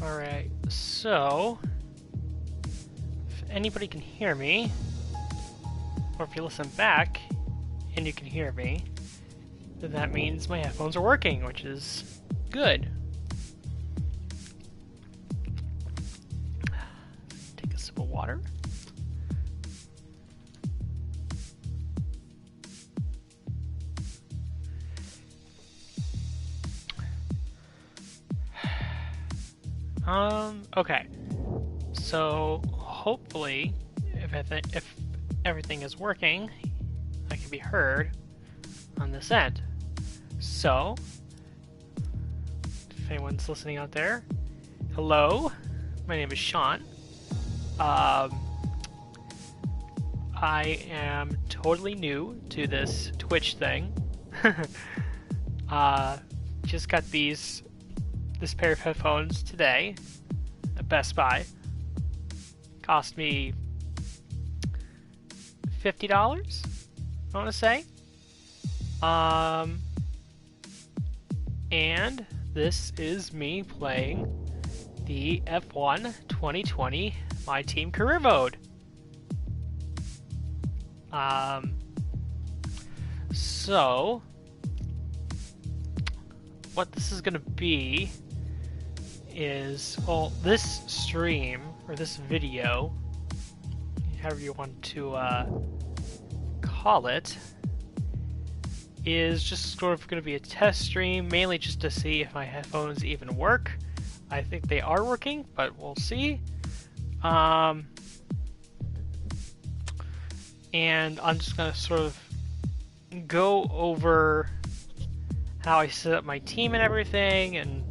Alright, so if anybody can hear me, or if you listen back and you can hear me, then that means my headphones are working, which is good. Take a sip of water. Okay. So hopefully, if everything is working, I can be heard on this end. So, if anyone's listening out there, hello, my name is Sean. I am totally new to this Twitch thing. Just got this pair of headphones today at Best Buy. Cost me $50, I want to say. And this is me playing the F1 2020 My Team Career Mode. So what this is going to be is, well, this stream, or this video, however you want to call it, is just sort of going to be a test stream, mainly just to see if my headphones even work. I think they are working, but we'll see. And I'm just going to sort of go over how I set up my team and everything, and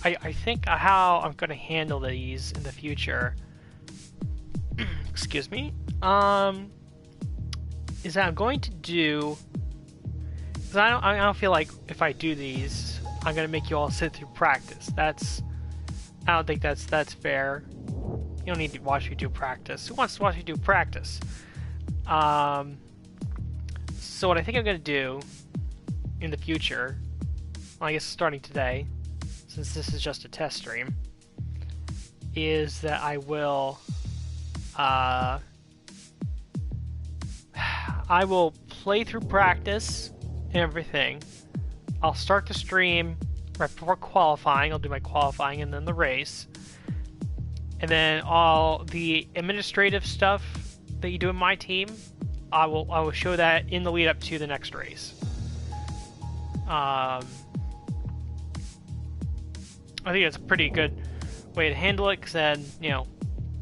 I think how I'm going to handle these in the future. Excuse me. Is that I'm going to do, because I don't feel like if I do these, I'm going to make you all sit through practice. I don't think that's fair. You don't need to watch me do practice. Who wants to watch me do practice? So what I think I'm going to do in the future, well, I guess starting today, since this is just a test stream, is that I will play through practice and everything. I'll start the stream right before qualifying. I'll do my qualifying and then the race. And then all the administrative stuff that you do in my team, I will show that in the lead up to the next race. I think it's a pretty good way to handle it, because then, you know,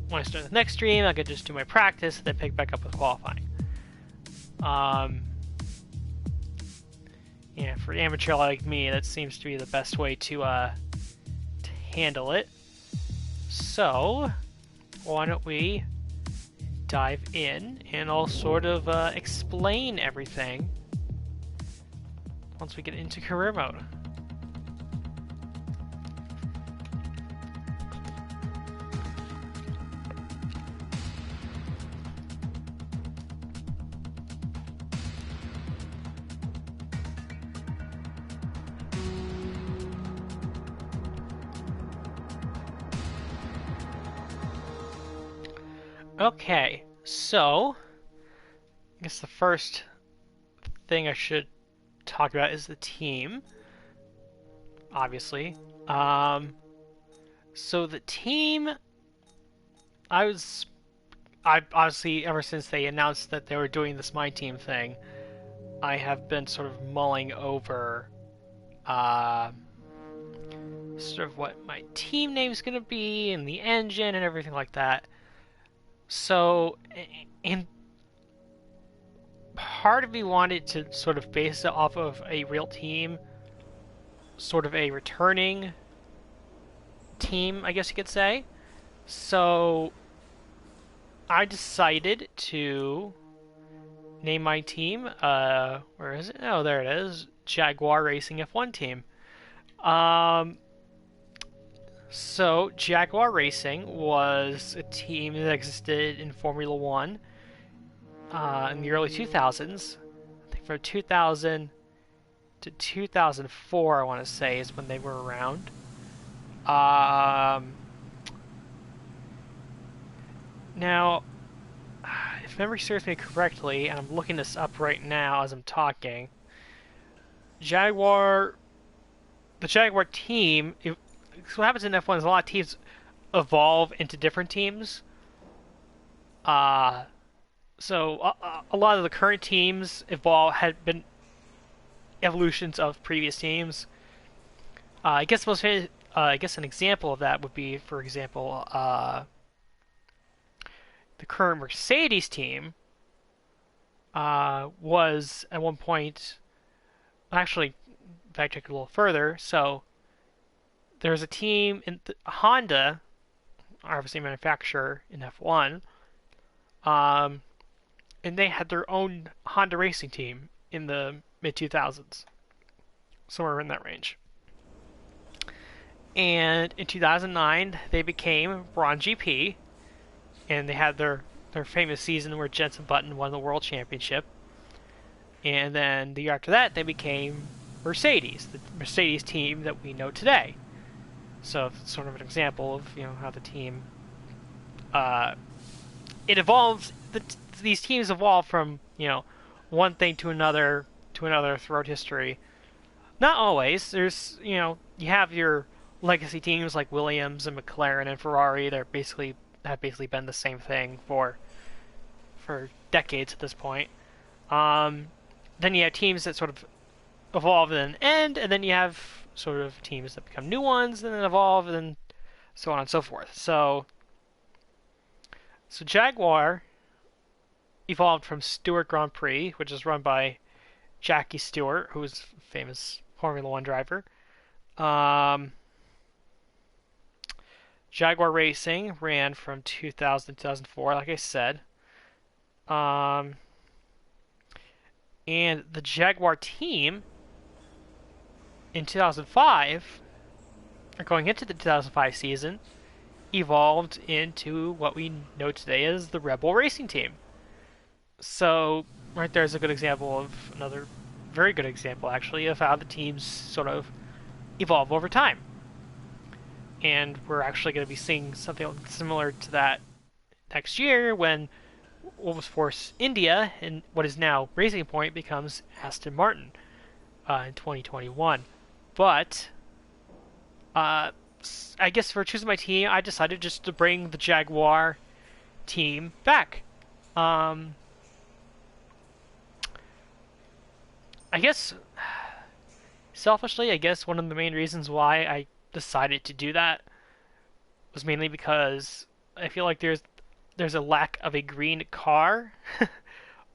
when I start the next stream, I could just do my practice and then pick back up with qualifying. Yeah, for an amateur like me, that seems to be the best way to handle it. So, why don't we dive in and I'll sort of explain everything once we get into career mode. Okay, so I guess the first thing I should talk about is the team, obviously. So the team, I obviously, ever since they announced that they were doing this My Team thing, I have been sort of mulling over sort of what my team name is going to be and the engine and everything like that. So, and part of me wanted to sort of base it off of a real team, sort of a returning team, I guess you could say. So, I decided to name my team, where is it? Oh, there it is. Jaguar Racing F1 Team. So, Jaguar Racing was a team that existed in Formula One in the early 2000s. I think from 2000 to 2004, I want to say, is when they were around. Now, if memory serves me correctly, and I'm looking this up right now as I'm talking, the Jaguar team, what happens in F1 is a lot of teams evolve into different teams. So a lot of the current teams had been evolutions of previous teams. I guess an example of that would be, for example, the current Mercedes team was at one point, actually, backtrack a little further. So there's a team in Honda, obviously manufacturer in F1, and they had their own Honda racing team in the mid 2000s, somewhere in that range. And in 2009, they became Braun GP, and they had their famous season where Jenson Button won the world championship. And then the year after that, they became Mercedes, the Mercedes team that we know today. So it's sort of an example of how the team it evolves. These teams evolve from one thing to another throughout history. Not always. There's you have your legacy teams like Williams and McLaren and Ferrari. Have basically been the same thing for decades at this point. Then you have teams that sort of evolve and then end, and then you have sort of teams that become new ones and then evolve and so on and so forth. So Jaguar evolved from Stewart Grand Prix, which is run by Jackie Stewart, who was a famous Formula One driver. Jaguar Racing ran from 2000 to 2004, like I said. And the Jaguar team in 2005, or going into the 2005 season, evolved into what we know today as the Red Bull Racing Team. So, right there's a good example of another very good example, actually, of how the teams sort of evolve over time. And we're actually going to be seeing something similar to that next year when Williams Force India and what is now Racing Point becomes Aston Martin in 2021. But I guess for choosing my team, I decided just to bring the Jaguar team back. I guess selfishly, one of the main reasons why I decided to do that was mainly because I feel like there's a lack of a green car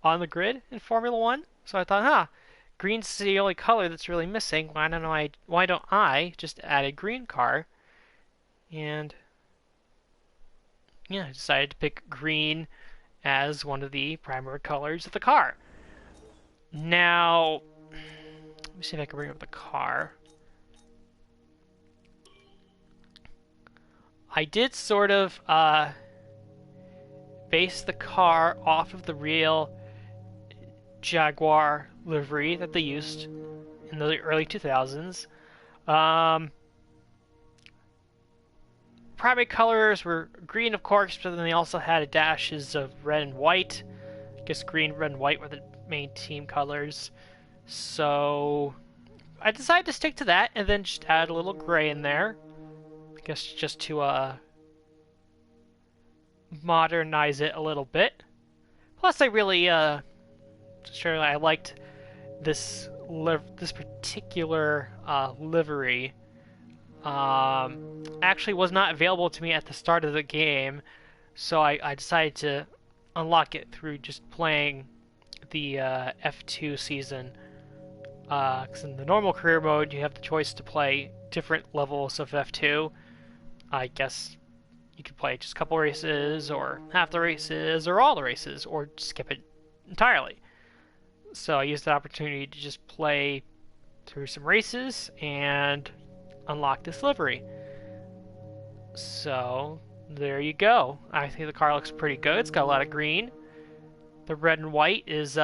on the grid in Formula One. So I thought, green's the only color that's really missing. Why don't I just add a green car? And I decided to pick green as one of the primary colors of the car. Now, let me see if I can bring up the car. I did sort of base the car off of the real Jaguar livery that they used in the early 2000s. Primary colors were green, of course, but then they also had dashes of red and white. I guess green, red, and white were the main team colors. So I decided to stick to that and then just add a little gray in there. I guess just to modernize it a little bit. Plus, I really I liked this particular livery. Actually was not available to me at the start of the game, so I decided to unlock it through just playing the F2 season. Because in the normal career mode, you have the choice to play different levels of F2. I guess you could play just a couple races, or half the races, or all the races, or skip it entirely. So I used the opportunity to just play through some races and unlock this livery. So there you go. I think the car looks pretty good. It's got a lot of green. The red and white is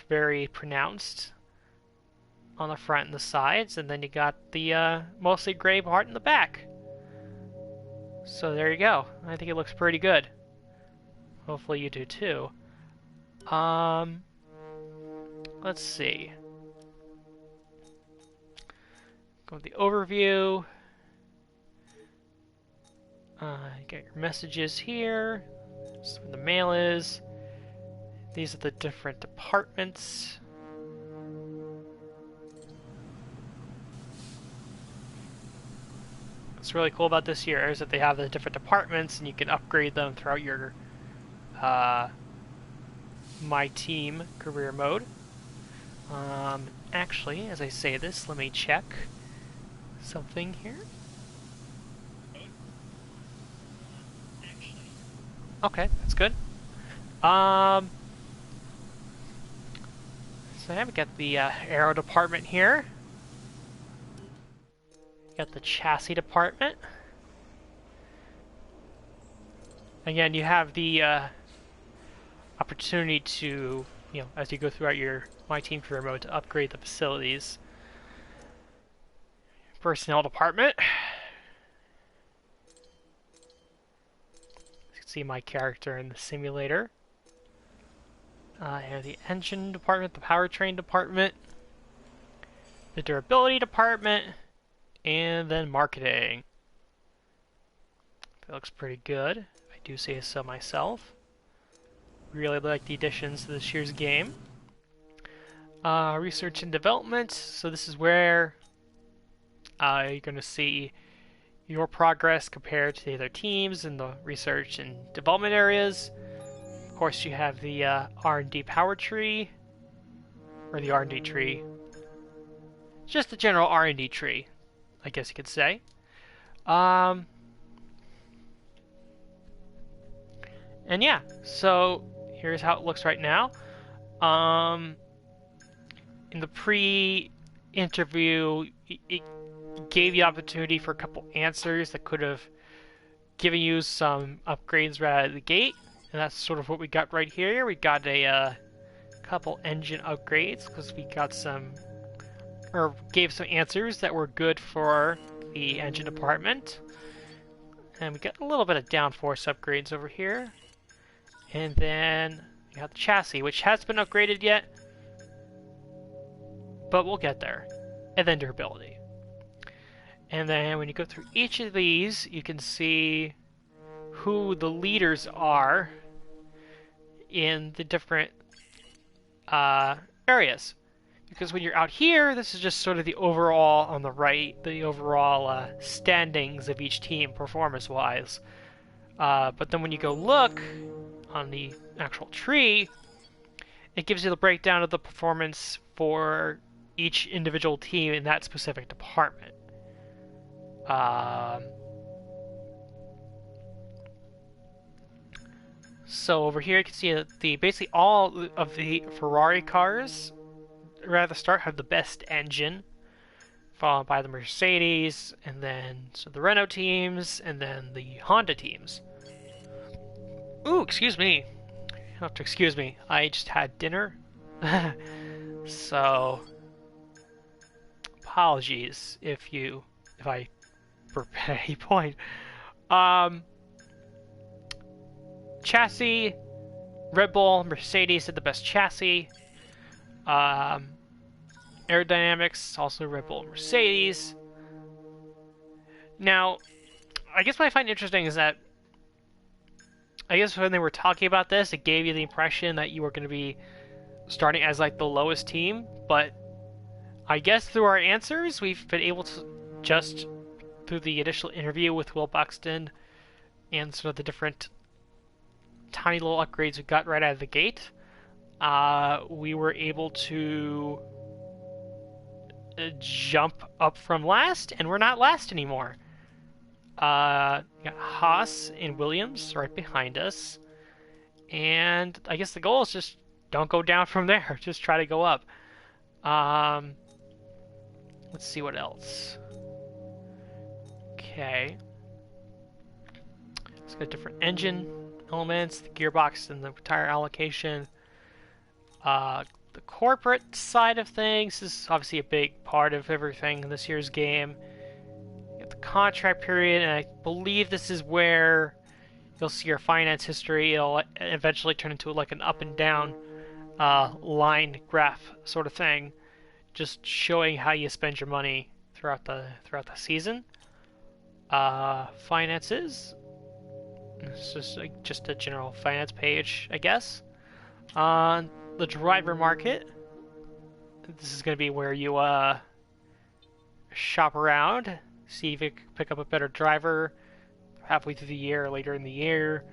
very pronounced. on the front and the sides, and then you got the mostly gray part in the back. So there you go. I think it looks pretty good. Hopefully you do too. Let's see. Go with the overview. You get your messages here. This is where the mail is. These are the different departments. What's really cool about this here is that they have the different departments and you can upgrade them throughout your My Team career mode. Actually, as I say this, let me check something here. Okay, that's good. So we got the aero department here. Got the chassis department. Again, you have the opportunity to, as you go throughout your My Team career mode, to upgrade the facilities. Personnel department. You can see my character in the simulator. I have the engine department, the powertrain department, the durability department, and then marketing. That looks pretty good, if I do say so myself. Really like the additions to this year's game. Research and development. So this is where you're going to see your progress compared to the other teams in the research and development areas. Of course, you have the R&D power tree, or the R&D tree. Just the general R&D tree, I guess you could say. And yeah, so here's how it looks right now. In the pre-interview, it gave you opportunity for a couple answers that could have given you some upgrades right out of the gate. And that's sort of what we got right here. We got a couple engine upgrades because we got gave some answers that were good for the engine department. And we got a little bit of downforce upgrades over here. And then we got the chassis, which hasn't been upgraded yet, but we'll get there. And then durability. And then when you go through each of these, you can see who the leaders are in the different areas. Because when you're out here, this is just sort of the overall, on the right, the overall standings of each team performance-wise. But then when you go look on the actual tree, it gives you the breakdown of the performance for each individual team in that specific department. So over here you can see that basically all of the Ferrari cars right at the start have the best engine, followed by the Mercedes, and then the Renault teams, and then the Honda teams. Ooh, excuse me. You have to excuse me. I just had dinner. So apologies if I at any point. Chassis, Red Bull, Mercedes had the best chassis. Aerodynamics, also Red Bull, Mercedes. Now, I guess what I find interesting is that I guess when they were talking about this, it gave you the impression that you were going to be starting as like the lowest team, but I guess through our answers, we've been able to just through the initial interview with Will Buxton and sort of the different tiny little upgrades we got right out of the gate, we were able to jump up from last, and we're not last anymore. We got Haas and Williams right behind us, and I guess the goal is just don't go down from there, just try to go up. Let's see what else. Okay, let's get different engine elements, the gearbox and the tire allocation, the corporate side of things. This is obviously a big part of everything in this year's game. You have the contract period, and I believe this is where you'll see your finance history. It'll eventually turn into like an up and down line graph sort of thing, just showing how you spend your money throughout the season. Finances. It's just a general finance page, I guess. The driver market. This is going to be where you shop around, see if you can pick up a better driver halfway through the year or later in the year.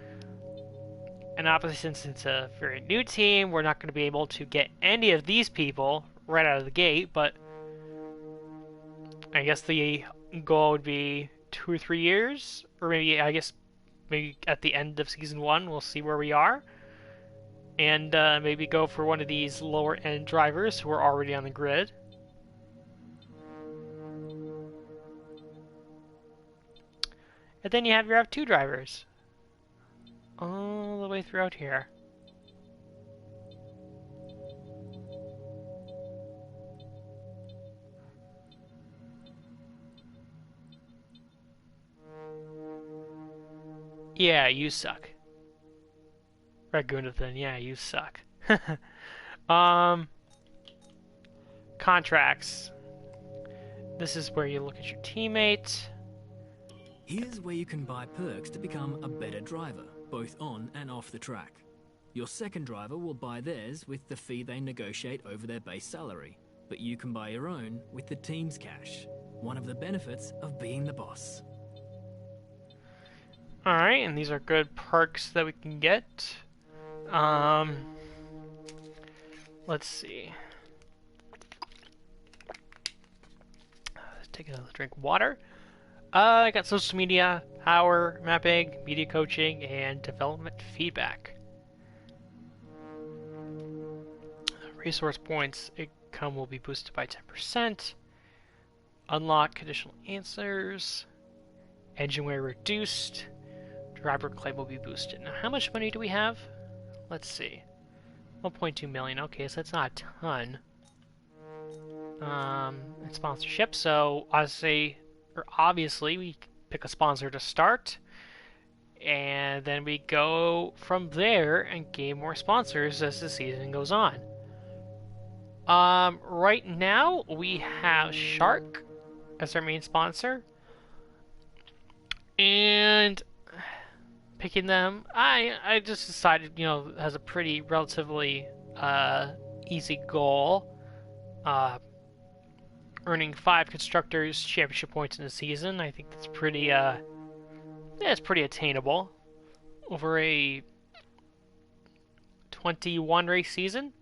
And obviously, since it's a very new team, we're not going to be able to get any of these people right out of the gate, but I guess the goal would be 2 or 3 years, or maybe at the end of season 1 we'll see where we are, and maybe go for one of these lower end drivers who are already on the grid. And then you have your F2 drivers all the way throughout here. Yeah, you suck. Ragunathan, yeah, you suck. Contracts. This is where you look at your teammate. Here's where you can buy perks to become a better driver, both on and off the track. Your second driver will buy theirs with the fee they negotiate over their base salary, but you can buy your own with the team's cash. One of the benefits of being the boss. Alright, and these are good perks that we can get. Let's see. Let's take another drink of water. I got social media, power mapping, media coaching, and development feedback. Resource points income will be boosted by 10%. Unlock conditional answers. Engine wear reduced. Driver claim will be boosted. Now, how much money do we have? Let's see. 1.2 million. Okay, so that's not a ton. And sponsorship. So obviously, we pick a sponsor to start, and then we go from there and gain more sponsors as the season goes on. Right now we have Shark as our main sponsor, and picking them, I just decided, has a pretty relatively easy goal. Earning 5 constructors championship points in a season. I think that's pretty it's pretty attainable over a 21 race season.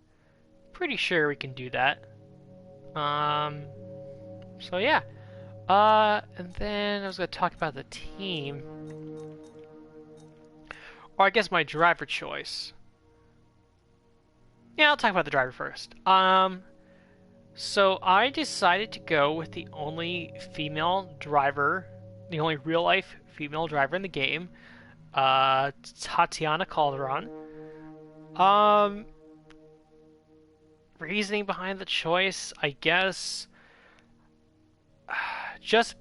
Pretty sure we can do that. So yeah. And then I was going to talk about the team. Or I guess my driver choice. Yeah, I'll talk about the driver first. So I decided to go with the only female driver, the only real-life female driver in the game, Tatiana Calderon. Reasoning behind the choice, I guess, just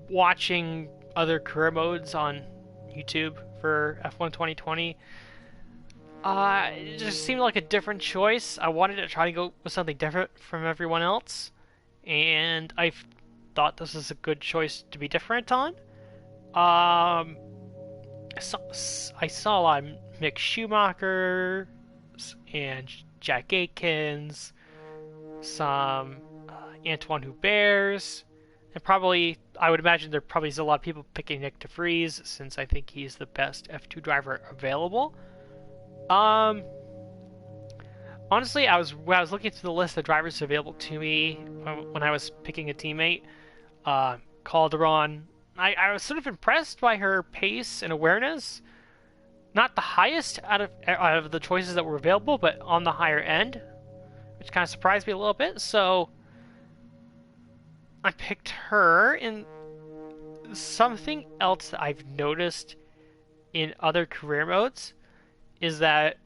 watching other career modes on YouTube for F1 2020, it just seemed like a different choice. I wanted to try to go with something different from everyone else, and I thought this was a good choice to be different on. I saw a lot of Mick Schumacher and Jack Aikens, some Antoine Hubert's, and probably, I would imagine there probably is a lot of people picking Nick DeVries, since I think he's the best F2 driver available. Honestly, when I was looking through the list of drivers available to me when I was picking a teammate, Calderon, I was sort of impressed by her pace and awareness. Not the highest out of the choices that were available, but on the higher end, which kind of surprised me a little bit. So I picked her. And something else that I've noticed in other career modes is that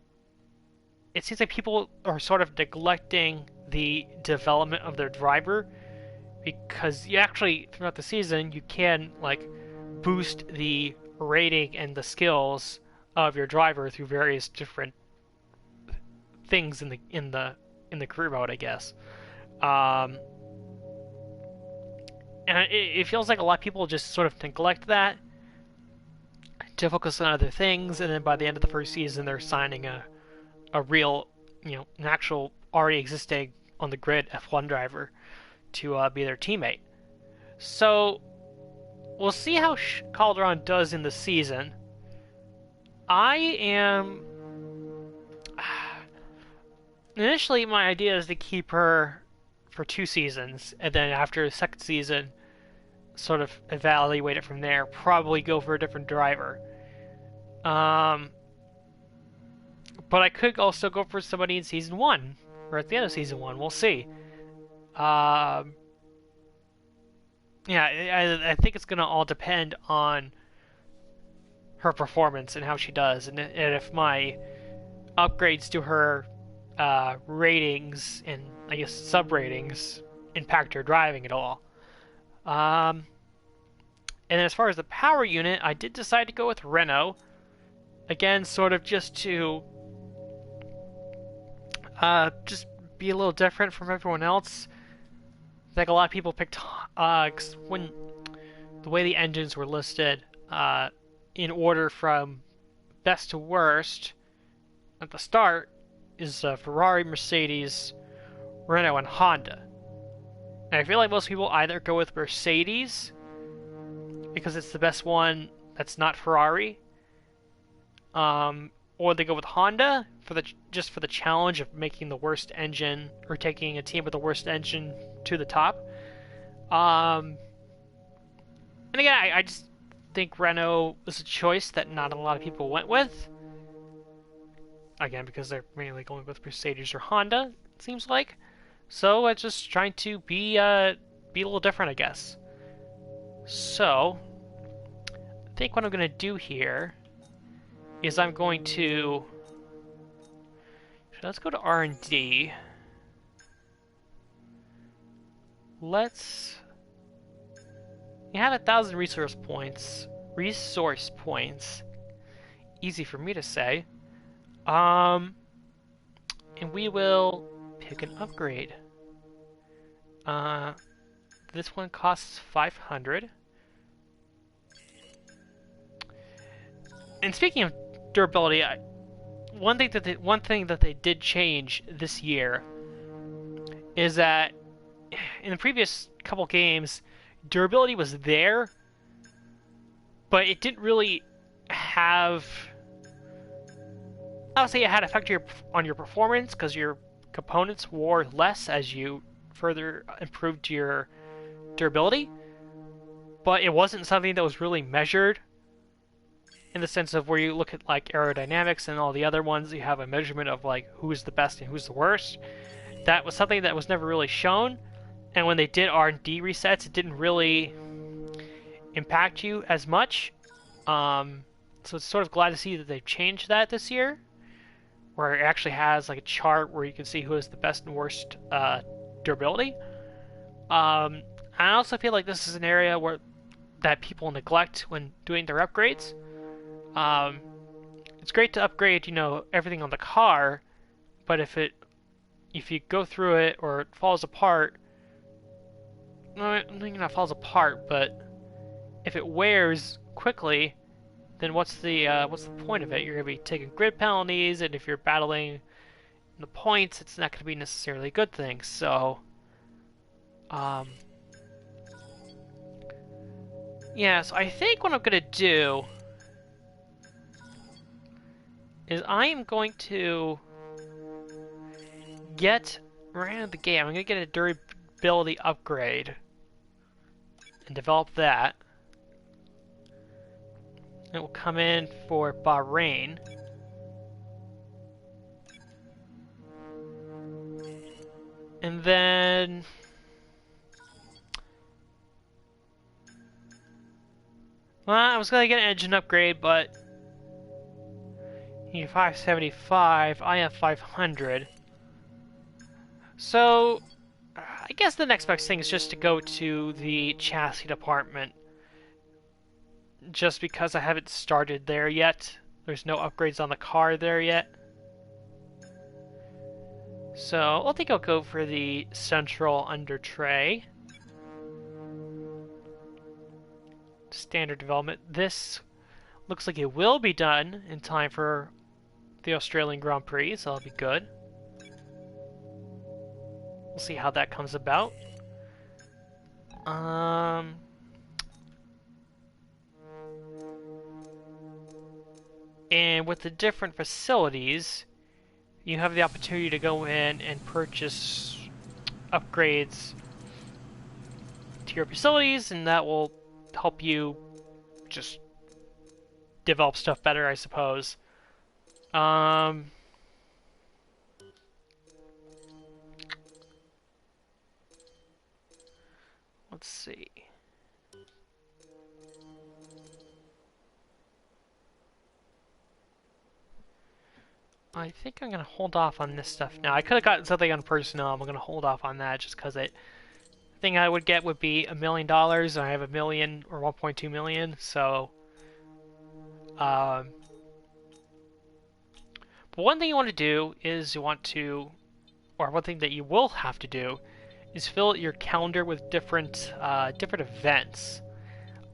it seems like people are sort of neglecting the development of their driver, because you actually, throughout the season, you can like boost the rating and the skills of your driver through various different things in the career mode, I guess. Um, and it feels like a lot of people just sort of neglect that to focus on other things, and then by the end of the first season, they're signing a real, an actual already existing on the grid F1 driver to be their teammate. So we'll see how Calderon does in the season. I am. Initially, my idea is to keep her for 2 seasons, and then after the second season, sort of evaluate it from there. Probably go for a different driver. But I could also go for somebody in season 1, or at the end of season 1. We'll see. Yeah, I think it's going to all depend on her performance and how she does, and if my upgrades to her ratings and I guess sub ratings impact her driving at all. And as far as the power unit, I did decide to go with Renault. Again, sort of just to just be a little different from everyone else. I think a lot of people picked when the way the engines were listed in order from best to worst at the start is Ferrari, Mercedes, Renault, and Honda. And I feel like most people either go with Mercedes because it's the best one that's not Ferrari, or they go with Honda for the challenge of making the worst engine or taking a team with the worst engine to the top. And again, I just think Renault was a choice that not a lot of people went with. Again, because they're mainly going with Mercedes or Honda, it seems like. So it's just trying to be a little different, I guess. So I think what I'm going to do here is I'm going to... Let's go to R&D. Let's... You have 1,000 resource points. Resource points. Easy for me to say. And we will pick an upgrade. This one costs 500. And speaking of durability, one thing that they did change this year is that in the previous couple games, durability was there, but it didn't really have... I would say it had effect on your performance because your components wore less as you further improved your durability, but it wasn't something that was really measured in the sense of where you look at like aerodynamics and all the other ones, you have a measurement of like who's the best and who's the worst. That was something that was never really shown, and when they did R&D resets, it didn't really impact you as much. So it's sort of glad to see that they've changed that this year, where it actually has like a chart where you can see who has the best and worst durability. I also feel like this is an area that people neglect when doing their upgrades. It's great to upgrade, everything on the car, but if you go through it or it falls apart, well, maybe not falls apart, but if it wears quickly, then what's the point of it? You're going to be taking grid penalties, and if you're battling in the points, it's not going to be necessarily a good thing. So, yeah, so I think what I'm going to do is I am going to get, right out of the gate, I'm going to get a durability upgrade and develop that. It will come in for Bahrain. And then... Well, I was going to get an engine upgrade, but... You have 575, I have 500. So, I guess the next best thing is just to go to the chassis department. Just because I haven't started there yet. There's no upgrades on the car there yet. So, I think I'll go for the central under tray. Standard development. This looks like it will be done in time for the Australian Grand Prix, so that'll be good. We'll see how that comes about. And with the different facilities, you have the opportunity to go in and purchase upgrades to your facilities, and that will help you just develop stuff better, I suppose. Let's see. I think I'm going to hold off on this stuff now. I could have gotten something on personnel. I'm going to hold off on that just because the thing I would get would be $1 million, and I have $1 million or 1.2 million, so... but one thing you want to do is or one thing that you will have to do, is fill your calendar with different events,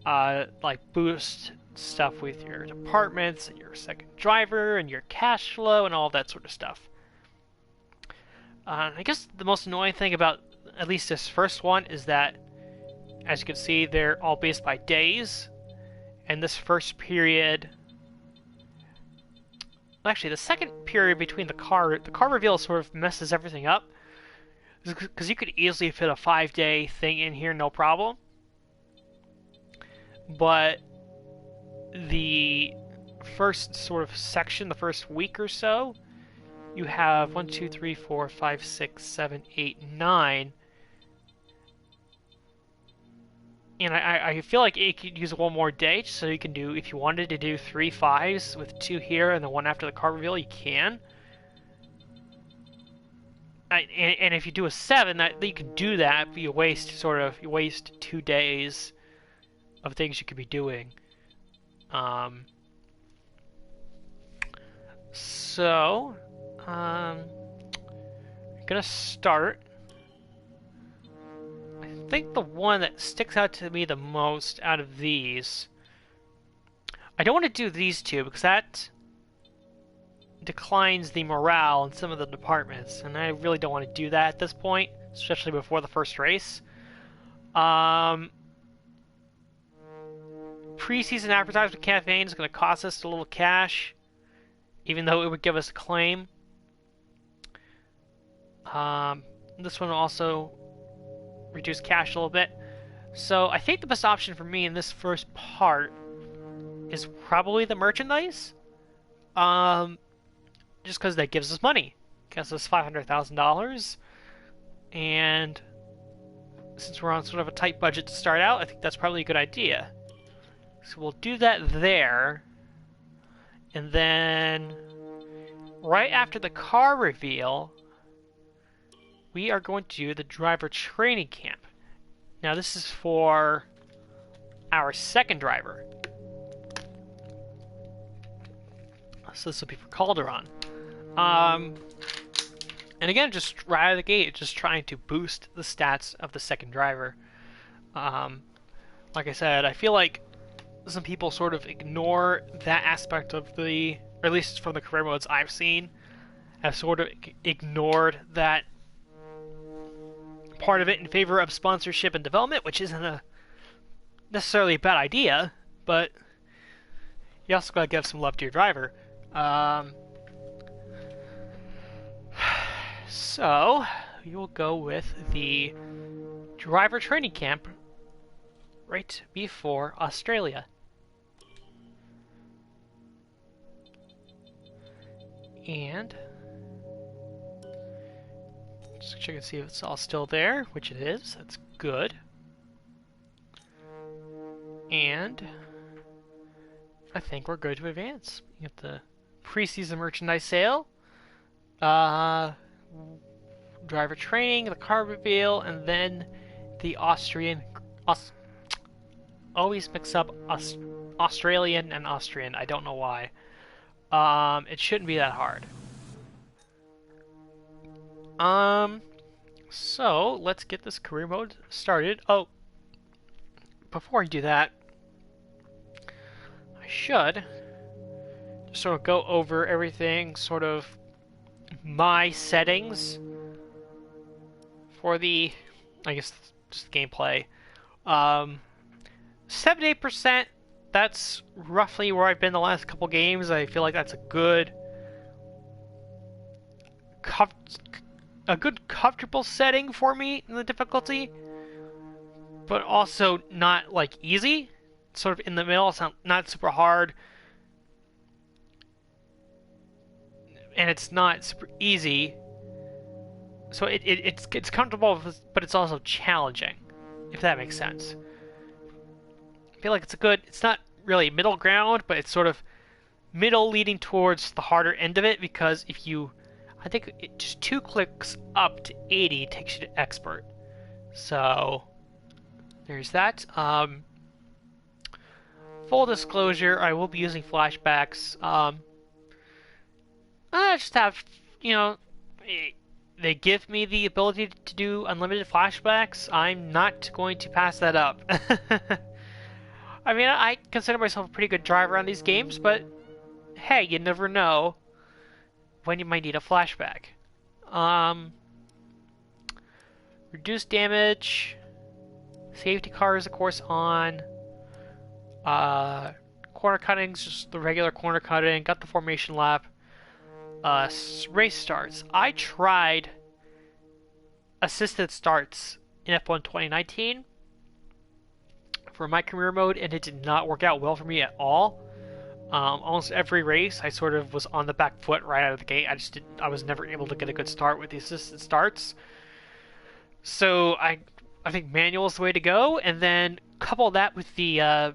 like boost stuff with your departments and your second driver and your cash flow and all that sort of stuff. I guess the most annoying thing about at least this first one is that, as you can see, they're all based by days, and this first period, actually the second period between the car reveal sort of messes everything up, because you could easily fit a 5-day thing in here, no problem. But the first sort of section, the first week or so, you have 1, 2, 3, 4, 5, 6, 7, 8, 9. And I feel like it could use one more day, so you can do, if you wanted to do 3 5s with 2 here and the 1 after the car reveal, you can. And if you do a 7, you can do that, but you waste 2 days of things you could be doing. So I'm gonna start. I think the one that sticks out to me the most out of these, I don't want to do these two because that declines the morale in some of the departments, and I really don't want to do that at this point, especially before the first race. Preseason advertisement campaign is going to cost us a little cash, even though it would give us a claim. This one will also reduce cash a little bit. So I think the best option for me in this first part is probably the merchandise. Just because that gives us money. Gives us $500,000. And since we're on sort of a tight budget to start out, I think that's probably a good idea. So we'll do that there. And then right after the car reveal, we are going to do the driver training camp. Now this is for our second driver. So this will be for Calderon. And again, just right out of the gate, just trying to boost the stats of the second driver. Like I said, I feel like some people sort of ignore that aspect of or at least from the career modes I've seen, have sort of ignored that part of it in favor of sponsorship and development, which isn't necessarily a bad idea, but you also gotta give some love to your driver. So we will go with the driver training camp right before Australia. And just check and see if it's all still there, which it is. That's good. And I think we're good to advance. You get the preseason merchandise sale, uh, driver training, the car reveal, and then the Austrian. Always mix up Australian and Austrian. I don't know why. It shouldn't be that hard. So let's get this career mode started. Oh, before I do that, I should just sort of go over everything, sort of my settings for the, I guess, just gameplay. 78%, that's roughly where I've been the last couple games. I feel like that's a good comfortable setting for me in the difficulty, but also not like easy. It's sort of in the middle. It's not super hard, and it's not super easy. So it's comfortable, but it's also challenging, if that makes sense. I feel like it's not really middle ground, but it's sort of middle leading towards the harder end of it, because if you, I think just 2 clicks up to 80 takes you to expert. So there's that. Full disclosure, I will be using flashbacks. I just have, they give me the ability to do unlimited flashbacks. I'm not going to pass that up. I mean, I consider myself a pretty good driver on these games, but hey, you never know when you might need a flashback. Reduce damage. Safety car is, of course, on. Corner cutting's just the regular corner cutting. Got the formation lap. Race starts. I tried assisted starts in F1 2019 for my career mode, and it did not work out well for me at all. Almost every race, I sort of was on the back foot right out of the gate. I was never able to get a good start with the assisted starts. So I think manual is the way to go, and then couple that with the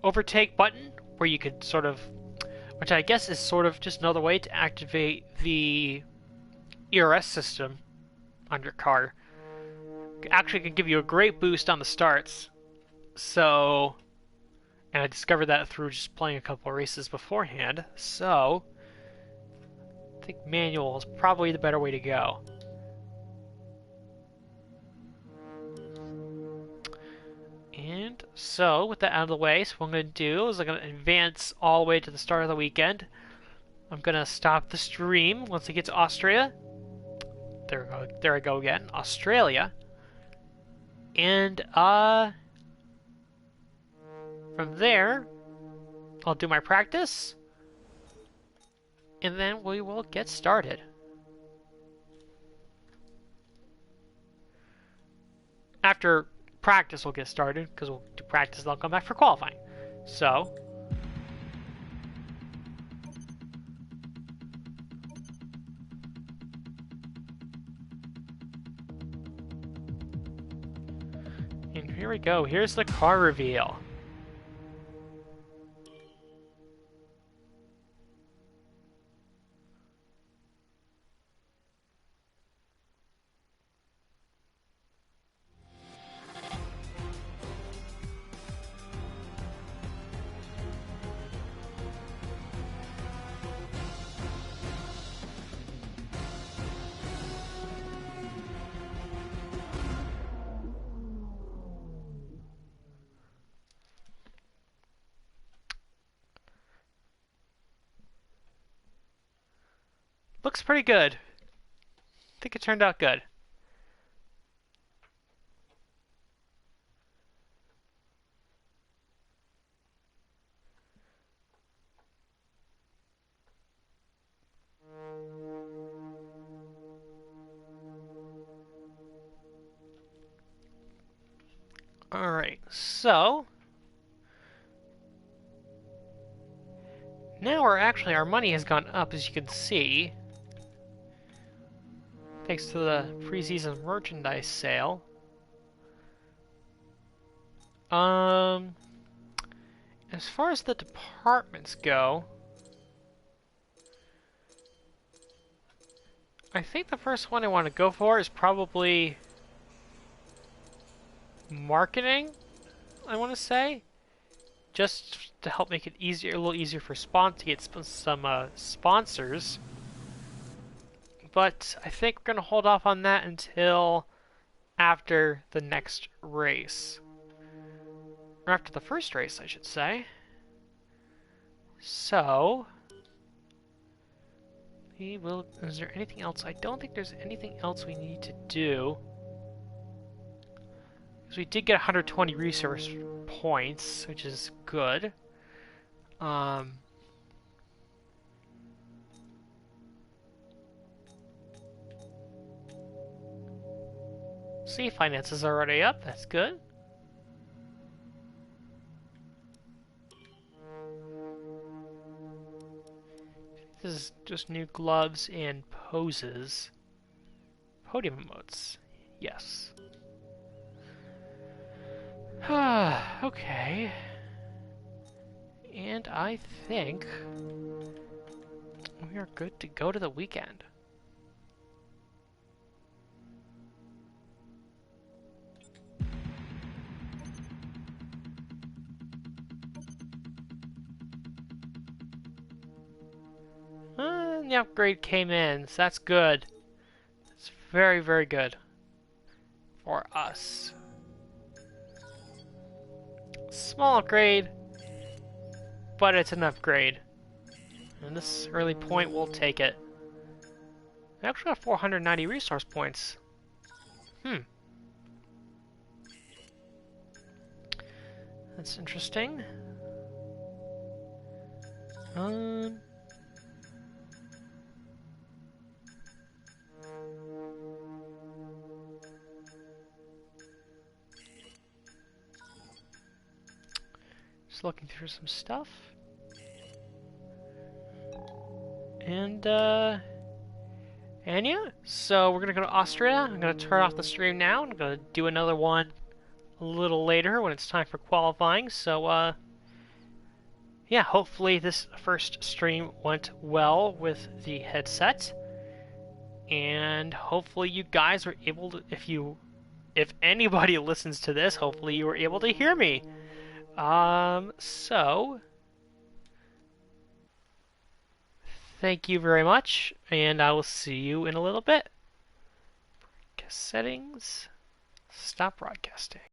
overtake button, where you could sort of, which I guess is sort of just another way to activate the ERS system on your car. Actually, can give you a great boost on the starts. So, and I discovered that through just playing a couple of races beforehand. So, I think manual is probably the better way to go. And so, with that out of the way, so what I'm going to do is I'm going to advance all the way to the start of the weekend. I'm going to stop the stream once I get to Austria. There I go again. Australia. And, from there, I'll do my practice. And then we will get started. After practice, we'll get started, because we'll do practice and I'll come back for qualifying. So, and here we go. Here's the car reveal. Looks pretty good. I think it turned out good. Alright, so now our money has gone up, as you can see, thanks to the preseason merchandise sale. As far as the departments go, I think the first one I want to go for is probably marketing, I want to say. Just to help make it easier, a little easier for Spawn to get some sponsors. But I think we're going to hold off on that until after the next race. Or after the first race, I should say. So, we will... Is there anything else? I don't think there's anything else we need to do. Because we did get 120 resource points, which is good. See, finances are already up. That's good. This is just new gloves and poses. Podium emotes. Yes. Okay. And I think we are good to go to the weekend. The upgrade came in, so that's good. It's very, very good for us. Small upgrade, but it's an upgrade. And this early point, we'll take it. I actually got 490 resource points. That's interesting. Just looking through some stuff. And yeah, so we're gonna go to Austria. I'm gonna turn off the stream now. I'm gonna do another one a little later when it's time for qualifying. So yeah, hopefully this first stream went well with the headset. And hopefully you guys were able to, if anybody listens to this, hopefully you were able to hear me. So thank you very much, and I will see you in a little bit. Broadcast settings, stop broadcasting.